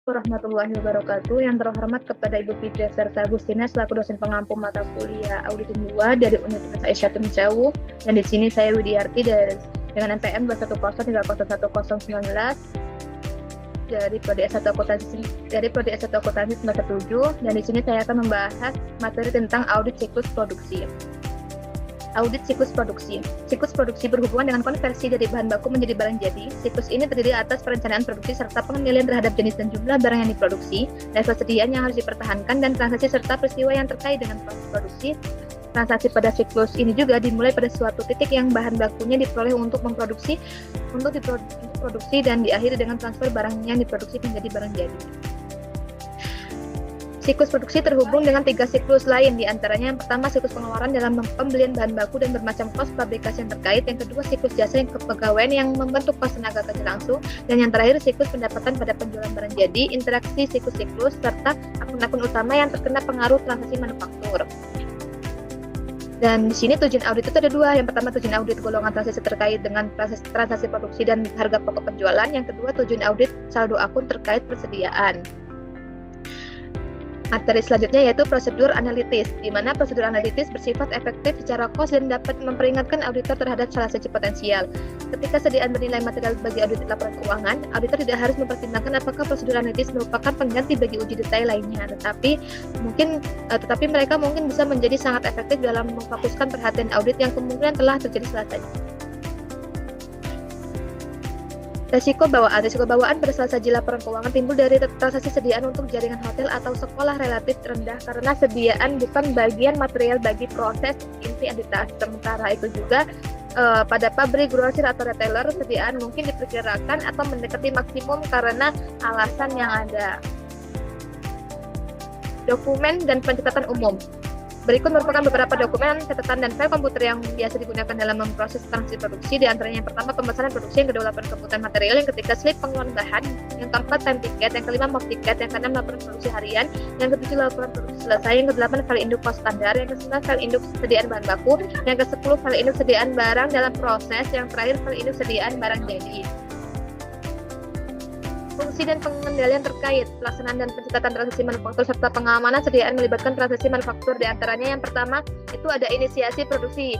Warahmatullahi wabarakatuh. Yang terhormat kepada Ibu Fitria serta Agustina selaku dosen pengampu mata kuliah Auditing 2 dari Universitas Aisyah Jauh. Dan di sini saya Widiarti dengan NPM 210301019 dari Prodi S1 Akuntansi semester 7, dan di sini saya akan membahas materi tentang audit siklus produksi. Audit siklus produksi. Siklus produksi berhubungan dengan konversi dari bahan baku menjadi barang jadi. Siklus ini terdiri atas perencanaan produksi serta pengendalian terhadap jenis dan jumlah barang yang diproduksi, level sediaan yang harus dipertahankan, dan transaksi serta peristiwa yang terkait dengan proses produksi. Transaksi pada siklus ini juga dimulai pada suatu titik yang bahan bakunya diperoleh untuk diproduksi dan diakhiri dengan transfer barang yang diproduksi menjadi barang jadi. Siklus produksi terhubung dengan 3 siklus lain, diantaranya yang pertama siklus pengeluaran dalam pembelian bahan baku dan bermacam kos pabrikasi yang terkait, yang kedua siklus jasa yang kepegawaian yang membentuk kos tenaga kerja langsung, dan yang terakhir siklus pendapatan pada penjualan barang jadi, interaksi siklus-siklus, serta akun-akun utama yang terkena pengaruh transaksi manufaktur. Dan di sini tujuan audit itu ada 2. Yang pertama tujuan audit golongan transaksi terkait dengan transaksi produksi dan harga pokok penjualan. Yang kedua tujuan audit saldo akun terkait persediaan. Materi selanjutnya yaitu prosedur analitis, di mana prosedur analitis bersifat efektif secara kos dan dapat memperingatkan auditor terhadap salah satu potensial. Ketika sediaan bernilai material bagi audit laporan keuangan, auditor tidak harus mempertimbangkan apakah prosedur analitis merupakan pengganti bagi uji detail lainnya, tetapi mereka mungkin bisa menjadi sangat efektif dalam memfokuskan perhatian audit yang kemungkinan telah terjadi salah saji. Resiko bawaan pada salah saji laporan keuangan timbul dari transaksi sediaan untuk jaringan hotel atau sekolah relatif rendah karena sediaan bukan bagian material bagi proses inti entitas. Sementara itu juga pada pabrik, grosir atau retailer, sediaan mungkin diperkirakan atau mendekati maksimum karena alasan yang ada. Dokumen dan pencatatan umum. Berikut merupakan beberapa dokumen, catatan, dan file komputer yang biasa digunakan dalam memproses transaksi produksi. Di antaranya yang pertama pemesanan produksi, yang kedua laporan kebutuhan material, yang ketiga slip pengeluaran bahan, yang keempat time ticket, yang kelima mop ticket, yang keenam laporan produksi harian, yang ketujuh laporan produksi selesai, yang kedelapan file induk kos standar, yang kesembilan file induk sediaan bahan baku, yang kesepuluh file induk sediaan barang dalam proses, yang terakhir file induk sediaan barang jadi. Fungsi dan pengendalian terkait pelaksanaan dan pencatatan transaksi manufaktur serta pengamanan sediaan melibatkan transaksi manufaktur. Di antaranya yang pertama itu ada inisiasi produksi,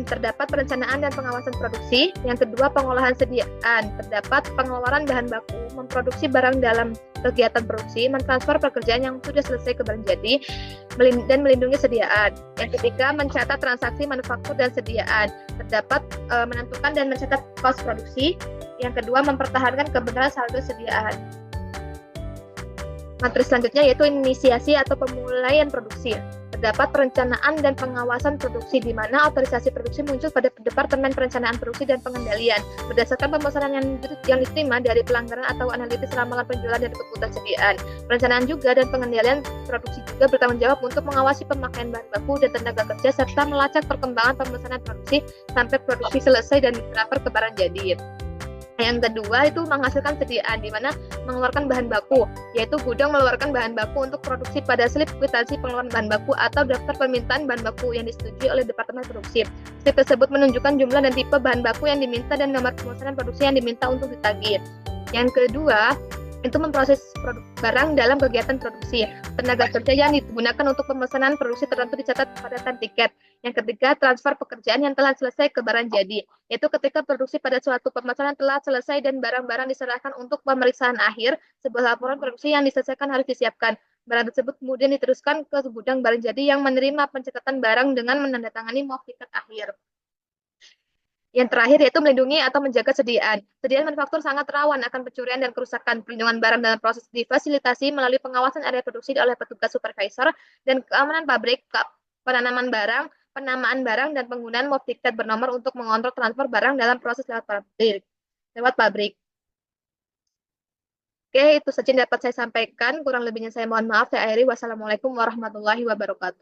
terdapat perencanaan dan pengawasan produksi. Yang kedua pengolahan sediaan, terdapat pengeluaran bahan baku, memproduksi barang dalam kegiatan produksi, mentransfer pekerjaan yang sudah selesai ke barang jadi, dan melindungi sediaan. Yang ketiga mencatat transaksi manufaktur dan sediaan, terdapat menentukan dan mencatat kos produksi. Yang kedua mempertahankan kebenaran saldo sediaan. Materi selanjutnya yaitu inisiasi atau pemulaian produksi. Terdapat perencanaan dan pengawasan produksi, di mana otorisasi produksi muncul pada Departemen Perencanaan Produksi dan Pengendalian berdasarkan pemesanan yang diterima dari pelanggaran atau analisis ramalan penjualan dan kebutuhan sediaan. Perencanaan juga dan pengendalian produksi juga bertanggung jawab untuk mengawasi pemakaian bahan baku dan tenaga kerja serta melacak perkembangan pemesanan produksi sampai produksi selesai dan ditransfer ke barang jadi. Yang kedua itu menghasilkan sediaan, di mana mengeluarkan bahan baku, yaitu gudang mengeluarkan bahan baku untuk produksi pada slip kwitansi pengeluaran bahan baku atau daftar permintaan bahan baku yang disetujui oleh Departemen Produksi. Slip tersebut menunjukkan jumlah dan tipe bahan baku yang diminta dan nomor pemesanan produksi yang diminta untuk ditagih. Yang kedua itu memproses barang dalam kegiatan produksi. Tenaga kerja yang digunakan untuk pemesanan produksi tertentu dicatat pada time ticket. Yang ketiga, transfer pekerjaan yang telah selesai ke barang jadi, yaitu ketika produksi pada suatu pemesanan telah selesai dan barang-barang diserahkan untuk pemeriksaan akhir, sebuah laporan produksi yang diselesaikan harus disiapkan. Barang tersebut kemudian diteruskan ke gudang barang jadi yang menerima pencatatan barang dengan menandatangani mop ticket akhir. Yang terakhir yaitu melindungi atau menjaga sediaan. Sediaan manufaktur sangat rawan akan pencurian dan kerusakan. Perlindungan barang dalam proses difasilitasi melalui pengawasan area produksi oleh petugas supervisor dan keamanan pabrik, penanaman barang, penamaan barang, dan penggunaan mop ticket bernomor untuk mengontrol transfer barang dalam proses lewat pabrik. Oke, itu saja yang dapat saya sampaikan. Kurang lebihnya saya mohon maaf. Saya akhiri. Wassalamualaikum warahmatullahi wabarakatuh.